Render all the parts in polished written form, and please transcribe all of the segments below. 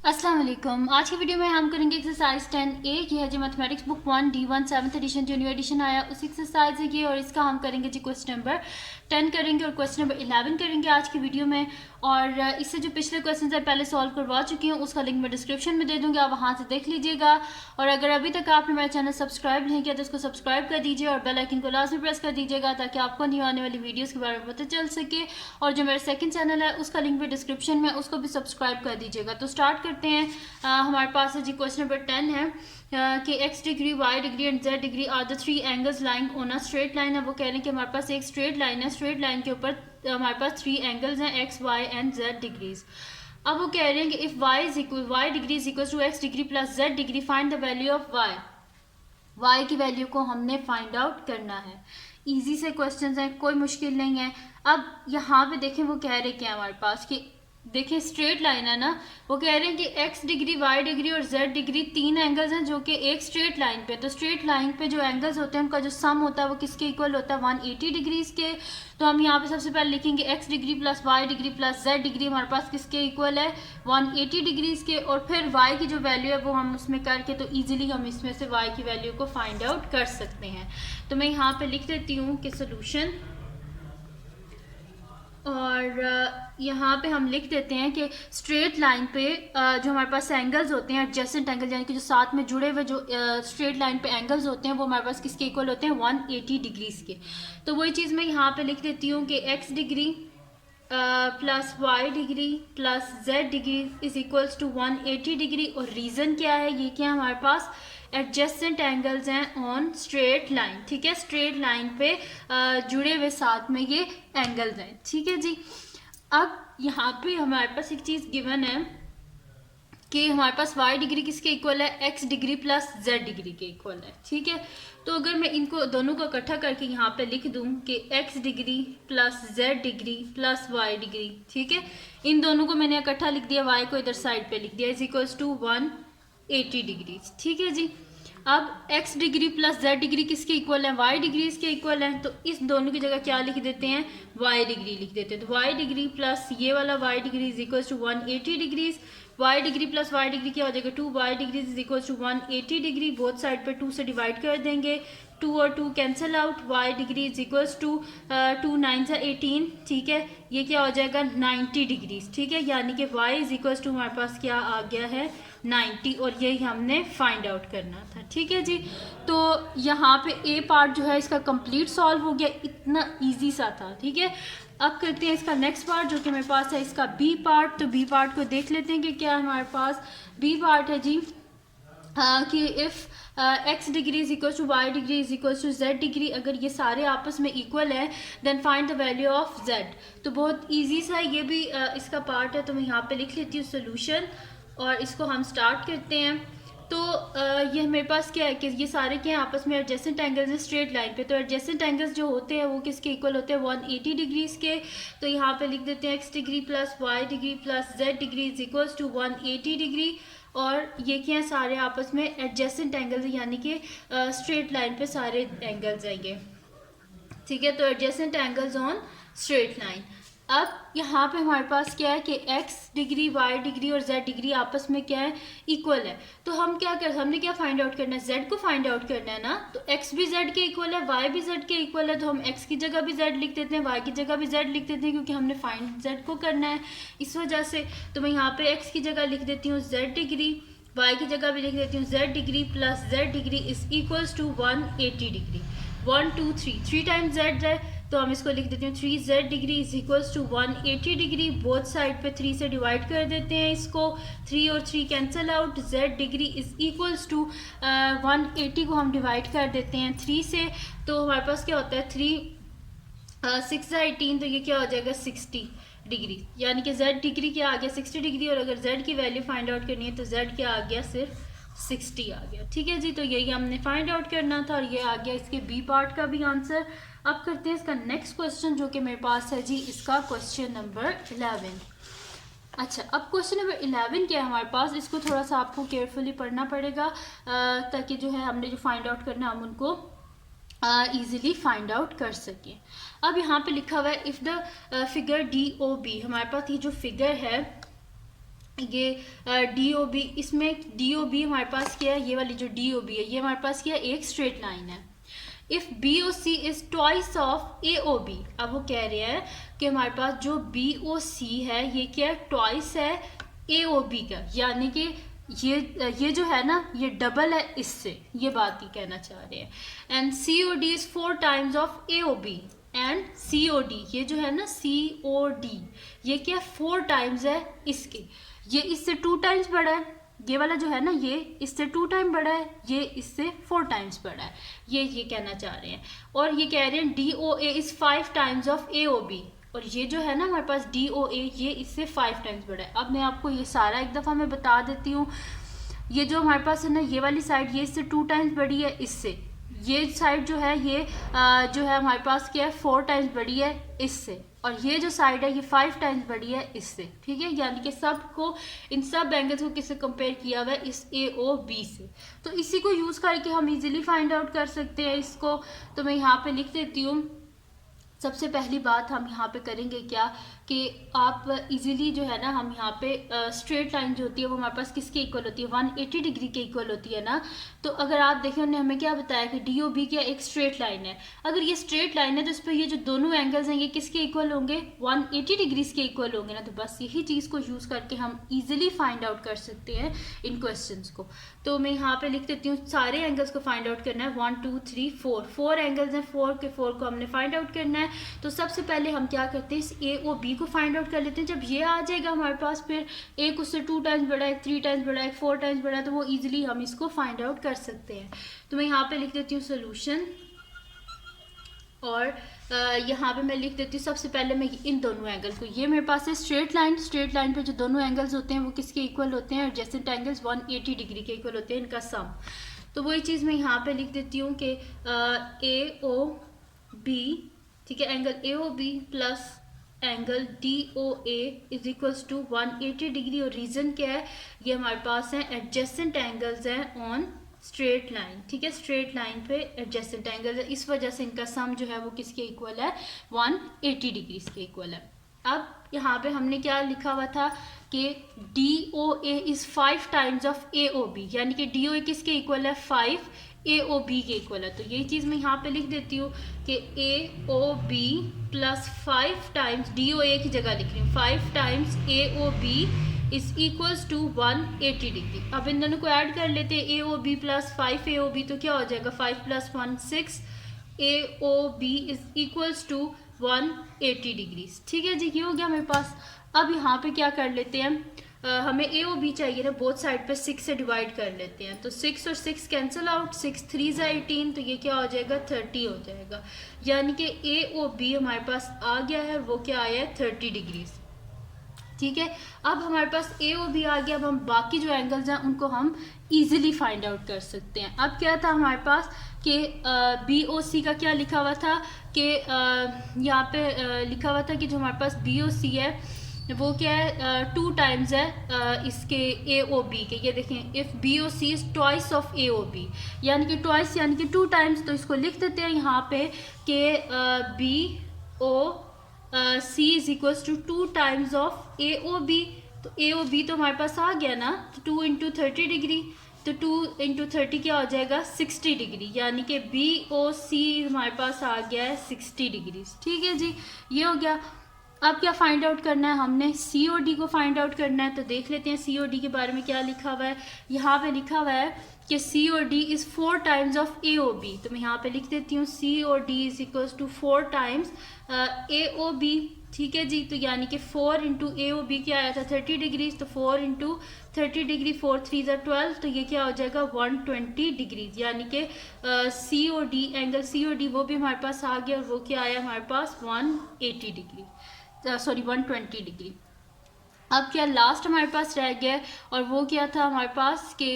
अस्सलाम वालेकुम। आज की वीडियो में हम करेंगे एक्सरसाइज 10A। ये है जो mathematics book 1 D1 7th edition जो न्यू एडिशन आया उस एक्सरसाइज है ये, और इसका हम करेंगे जी क्वेश्चन नंबर 10 करेंगे और क्वेश्चन नंबर 11 करेंगे आज की वीडियो में। और इससे जो पिछले क्वेश्चन है पहले सॉल्व करवा चुकी हूँ, उसका लिंक मैं डिस्क्रिप्शन में दे दूँगी, आप वहाँ से देख लीजिएगा। और अगर अभी तक आपने मेरा चैनल सब्सक्राइब नहीं किया तो उसको सब्सक्राइब कर दीजिए और बेल आइकन को लाजमी प्रेस कर दीजिएगा ताकि आपको न्यू आने वाली वीडियोज़ के बारे में पता चल सके। और जो मेरा सेकंड चैनल है उसका लिंक भी डिस्क्रिप्शन में, उसको भी सब्सक्राइब कर दीजिएगा। तो स्टार्ट करते हैं। हमारे पास है जी क्वेश्चन नंबर 10 है कि x degree, y degree and z degree are the three angles lying on a straight line है। वो कह रहे हैं कि हमारे पास एक स्ट्रेट लाइन है, स्ट्रेट लाइन के ऊपर हमारे पास थ्री एंगल्स हैं x, y and z degrees. अब वो कह रहे हैं कि if y degree is equal to x degree plus z degree find the value of y की वैल्यू को हमने फाइंड आउट करना है। इजी से क्वेश्चंस हैं, कोई मुश्किल नहीं है। अब यहाँ पे देखें वो कह रहे क्या हमारे पास कि देखिए स्ट्रेट लाइन है ना, वो कह रहे हैं कि x डिग्री, y डिग्री और z डिग्री तीन एंगल्स हैं जो कि एक स्ट्रेट लाइन पे, तो स्ट्रेट लाइन पे जो एंगल्स होते हैं उनका जो सम होता है वो किसके इक्वल होता है 180 डिग्रीज के। तो हम यहाँ पे सबसे पहले लिखेंगे x degree plus y degree plus z degree हमारे पास किसके इक्वल है 180 डिग्रीज के। और फिर y की जो वैल्यू है वो हम उसमें करके तो ईजिली हम इसमें से y की वैल्यू को फाइंड आउट कर सकते हैं। तो मैं यहाँ पे लिख देती हूँ कि सोल्यूशन, और यहाँ पे हम लिख देते हैं कि स्ट्रेट लाइन पे जो हमारे पास एंगल्स होते हैं एडजेसेंट एंगल, यानी कि जो साथ में जुड़े हुए जो स्ट्रेट लाइन पे एंगल्स होते हैं वो हमारे पास किसके इक्वल होते हैं 180 डिग्रीज के। तो वही चीज़ मैं यहाँ पे लिख देती हूँ कि x degree plus y degree plus z degree is equals to 180 degree. और रीज़न क्या है, ये क्या हमारे पास एडजेसेंट एंगल्स हैं ऑन स्ट्रेट लाइन, ठीक है, स्ट्रेट लाइन पे जुड़े हुए साथ में ये एंगल्स हैं, ठीक है जी। अब यहाँ पे हमारे पास एक चीज़ गिवन है कि हमारे पास y डिग्री किसके इक्वल है x degree plus z degree के इक्वल है, ठीक है। तो अगर मैं इनको दोनों को इकट्ठा करके यहाँ पे लिख दूँ कि x degree plus z degree plus y degree, ठीक है, इन दोनों को मैंने इकट्ठा लिख दिया, y को इधर साइड पे लिख दिया, इज इक्वल्स टू 180 डिग्री, ठीक है जी। अब x degree plus z degree किसके इक्वल है y डिग्रीज के इक्वल है, तो इस दोनों की जगह क्या लिख देते हैं y डिग्री लिख देते हैं। तो y डिग्री प्लस ये वाला y degree is equal to 180 degrees, y degree plus y degree क्या हो जाएगा 2y degree is equal to 180 degree, both side पर 2 से डिवाइड कर देंगे, 2 और 2 cancel out, y degree is equals to 2 9 से 18, ठीक है, ये क्या हो जाएगा 90 डिग्रीज, ठीक है, यानी कि y इज इक्वल्स टू हमारे पास क्या आ गया है 90, और यही हमने फाइंड आउट करना था, ठीक है जी। तो यहाँ पे ए पार्ट जो है इसका कंप्लीट सॉल्व हो गया, इतना इजी सा था, ठीक है। अब करते हैं इसका नेक्स्ट पार्ट जो कि मेरे पास है इसका बी पार्ट। तो बी पार्ट को देख लेते हैं कि क्या हमारे पास बी पार्ट है जी। कि if x degree is equal to y degree is equal to z degree, अगर ये सारे आपस में इक्वल है then find the value of z। तो बहुत इजी सा ये भी इसका पार्ट है, तो मैं यहाँ पे लिख लेती हूँ सोल्यूशन और इसको हम स्टार्ट करते हैं। तो ये मेरे पास क्या है कि ये सारे क्या हैं आपस में एडजेसेंट एंगल्स हैं स्ट्रेट लाइन पे। तो एडजेसेंट एंगल्स जो होते हैं वो किसके इक्वल होते हैं 180 डिग्रीज के। तो यहाँ पे लिख देते हैं x degree plus y degree plus z degree is equals to 180 degree, और ये क्या है सारे आपस में एडजेसेंट एंगल्स यानी कि स्ट्रेट लाइन पे सारे एंगल्स आएंगे, ठीक है। तो adjacent angles on straight line. अब यहाँ पे हमारे पास क्या है कि x डिग्री, y डिग्री और z डिग्री आपस में क्या है इक्वल है। तो हम क्या हमने क्या फाइंड आउट करना है, z को फाइंड आउट करना है ना। तो x भी z के इक्वल है, y भी z के इक्वल है, तो हम x की जगह भी z लिख देते हैं, y की जगह भी z लिख देते हैं, क्योंकि हमने फाइंड z को करना है इस वजह से। तो मैं यहाँ पे x की जगह लिख देती हूँ z डिग्री, y की जगह भी लिख देती हूँ z degree plus z degree is equals to 180 degree. 1 2 3 times z है, तो हम इसको लिख देते हैं 3z degree is equals to 180 degree, both side पे 3 से डिवाइड कर देते हैं इसको, 3 और 3 cancel out, z degree is equals to 180 को हम डिवाइड कर देते हैं 3 से, तो हमारे पास क्या होता है 3 6 18, तो ये क्या हो जाएगा 60 डिग्री, यानी कि z डिग्री क्या आ गया 60 डिग्री, और अगर z की वैल्यू फाइंड आउट करनी है तो z क्या आ गया सिर्फ 60 आ गया, ठीक है जी। तो यही हमने फाइंड आउट करना था और ये आ गया इसके बी पार्ट का भी आंसर। अब करते हैं इसका नेक्स्ट क्वेश्चन जो कि मेरे पास है जी इसका क्वेश्चन नंबर 11। अच्छा, अब क्वेश्चन नंबर 11 क्या है हमारे पास, इसको थोड़ा सा आपको केयरफुली पढ़ना पड़ेगा ताकि जो है हमने जो फाइंड आउट करना हम उनको ईजिली फाइंड आउट कर सकें। अब यहाँ पे लिखा हुआ है इफ़ द फिगर DOB, हमारे पास ये जो फिगर है ये डी ओ बी, इसमें डी ओ बी हमारे पास क्या है, ये वाली जो डी ओ बी है ये हमारे पास क्या है, एक स्ट्रेट लाइन है। If B O C is twice of A O B, अब वो कह रहे हैं कि हमारे पास जो बी ओ सी है ये क्या है, ट्वाइस है ए ओ बी का, यानी कि ये जो है ना ये डबल है इससे, ये बात ही कहना चाह रहे हैं। And C O D is 4 times of A O B and C O D, ये जो है ना सी ओ डी ये क्या 4 टाइम्स है इसके, ये इससे 2 टाइम्स बड़ा है, ये वाला जो है ना ये इससे 2 टाइम बड़ा है, ये इससे 4 टाइम्स बड़ा है, ये कहना चाह रहे हैं। और ये कह रहे हैं D O A is 5 times of A O B, और ये जो है ना हमारे पास डी ओ ए ये इससे 5 टाइम्स बड़ा है। अब मैं आपको ये सारा एक दफ़ा मैं बता देती हूँ। ये जो हमारे पास है ना ये वाली साइड ये इससे 2 टाइम्स बड़ी है इससे, ये साइड जो है ये जो है हमारे पास क्या है 4 टाइम्स बड़ी है इससे, और ये जो साइड है ये 5 टाइम्स बड़ी है इससे, ठीक है। यानी कि सबको इन सब एंगल्स को किससे कंपेयर किया हुआ है, इस ए ओ बी से। तो इसी को यूज़ करके हम इजीली फाइंड आउट कर सकते हैं इसको। तो मैं यहाँ पे लिख देती हूँ। सबसे पहली बात हम यहाँ पे करेंगे क्या कि आप इजीली जो है ना हम यहाँ पे स्ट्रेट लाइन जो होती है वो हमारे पास किसके इक्वल होती है, 180 डिग्री के इक्वल होती है ना। तो अगर आप देखें उन्होंने हमें क्या बताया कि डी ओ बी क्या एक स्ट्रेट लाइन है। अगर ये स्ट्रेट लाइन है तो इस पर ये जो दोनों एंगल्स हैं ये किसके इक्वल होंगे, 180 डिग्रीज के इक्वल होंगे ना। तो बस यही चीज़ को यूज़ करके हम ईजिली फाइंड आउट कर सकते हैं इन क्वेश्चन को। तो मैं यहाँ पे लिख देती हूँ, सारे एंगल्स को फाइंड आउट करना है, 1 2 3 4 एंगल्स हैं, 4 के 4 को हमने फाइंड आउट करना है। तो सबसे पहले हम क्या करते हैं, इस ए ओ बी को फाइंड आउट कर लेते हैं। जब ये आ जाएगा हमारे पास, फिर एक उससे 2 टाइम्स बड़ा है, 3 टाइम्स बड़ा है, 4 टाइम्स बड़ा है, तो वो इजीली हम इसको फाइंड आउट कर सकते हैं। तो मैं यहाँ पे लिख देती हूँ सोल्यूशन, और यहाँ पे मैं लिख देती हूँ सबसे पहले मैं इन दोनों एंगल को, ये मेरे पास है स्ट्रेट लाइन पे जो दोनों एंगल्स होते हैं वो किसके इक्वल होते हैं, एडजेसेंट एंगल्स 180 डिग्री के इक्वल होते हैं, इनका सम। तो वही चीज़ मैं यहाँ पे लिख देती हूँ कि ए ओ बी, ठीक है, angle A O B plus angle D O A is equals to 180 degree. और रीज़न क्या है, ये हमारे पास है एडजेसेंट एंगल्स हैं ऑन स्ट्रेट लाइन, ठीक है, स्ट्रेट लाइन पे एडजेसेंट एंगल है, इस वजह से इनका सम जो है वो किसके इक्वल है, 180 डिग्री के इक्वल है। अब यहाँ पे हमने क्या लिखा हुआ था कि D O A is 5 times of A O B, यानी कि डी ओ ए किसके इक्वल है, 5 ए ओ बी के इक्वल है। तो यही चीज़ मैं यहाँ पे लिख देती हूँ कि A O B plus 5 times D O A की जगह लिख रही हूँ 5 times A O B is equals to 180 degree. अब इन दोनों को ऐड कर लेते हैं, A O B plus 5 A O B, तो क्या हो जाएगा 5 plus 1 6, A O B is equals to 180 degrees, ठीक है जी, ये हो गया मेरे पास। अब यहाँ पे क्या कर लेते हैं, हमें ए ओ बी चाहिए ना, बोथ साइड पे 6 से डिवाइड कर लेते हैं। तो 6 और 6 कैंसिल आउट, 6 3 ज़ा 18, तो ये क्या हो जाएगा 30 हो जाएगा। यानी कि ए ओ बी हमारे पास आ गया है, वो क्या आया है 30 डिग्रीज, ठीक है। अब हमारे पास ए ओ बी आ गया, अब हम बाकी जो एंगल्स हैं उनको हम इजीली फाइंड आउट कर सकते हैं। अब क्या था हमारे पास कि बी ओ सी का क्या लिखा हुआ था कि यहाँ पे लिखा हुआ था कि जो हमारे पास बी ओ सी है वो क्या है 2 टाइम्स है इसके ए ओ बी के। ये देखें, if B O C is twice of A O B, यानी कि ट्वाइस यानी कि 2 टाइम्स। तो इसको लिख देते हैं यहाँ पे कि B O C is equals to 2 times of A O B. तो ए ओ बी तो हमारे पास आ गया ना, तो 2 इंटू 30 डिग्री, तो 2 इंटू 30 क्या हो जाएगा 60 डिग्री, यानी कि बी ओ सी हमारे पास आ गया है 60 डिग्री, ठीक है जी, ये हो गया। अब क्या फाइंड आउट करना है, हमने सी ओ डी को फाइंड आउट करना है। तो देख लेते हैं सी ओ डी के बारे में क्या लिखा हुआ है। यहाँ पे लिखा हुआ है कि C O D is 4 times of A O B. तो मैं यहाँ पे लिख देती हूँ C O D is equals to 4 times A O B, ठीक है जी। तो यानी कि 4 इंटू ए ओ बी क्या आया था 30 डिग्रीज, तो 4 इंटू 30 डिग्री 4 3 ज़ा 12, तो ये क्या हो जाएगा 120 डिग्रीज, यानी कि C O D angle C O D वो भी हमारे पास आ गया, और वो क्या आया हमारे पास 180 डिग्री, सॉरी 120 डिग्री। अब क्या लास्ट हमारे पास रह गया, और वो क्या था हमारे पास कि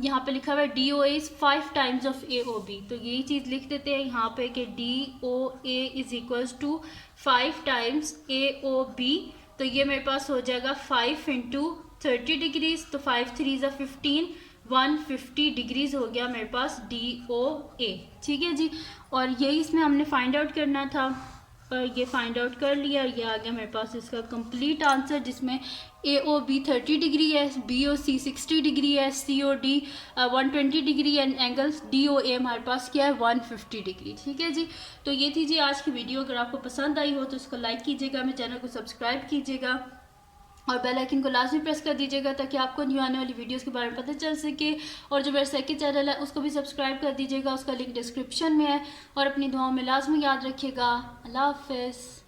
यहाँ पे लिखा हुआ है D O A is 5 times of A O B. तो यही चीज़ लिख देते हैं यहाँ पे कि D O A is equals to 5 times A O B. तो ये मेरे पास हो जाएगा 5 इंटू 30 डिग्रीज, तो 5 3 ज़ा 15, 150 डिग्रीज हो गया मेरे पास डी ओ ए, ठीक है जी। और यही इसमें हमने फाइंड आउट करना था पर ये फाइंड आउट कर लिया। ये आ गया मेरे पास इसका कंप्लीट आंसर, जिसमें AOB 30 डिग्री है, BOC 60 डिग्री है, COD 120 degree and angles DOA हमारे पास क्या है 150 डिग्री। ठीक है जी, तो ये थी जी आज की वीडियो। अगर आपको पसंद आई हो तो इसको लाइक कीजिएगा, मेरे चैनल को सब्सक्राइब कीजिएगा और बेल आइकन को लाजमी प्रेस कर दीजिएगा ताकि आपको न्यू आने वाली वीडियोस के बारे में पता चल सके। और जो मेरा सेकंड चैनल है उसको भी सब्सक्राइब कर दीजिएगा, उसका लिंक डिस्क्रिप्शन में है। और अपनी दुआओं में लाजमी याद रखिएगा। अल्लाह हाफ़िज़।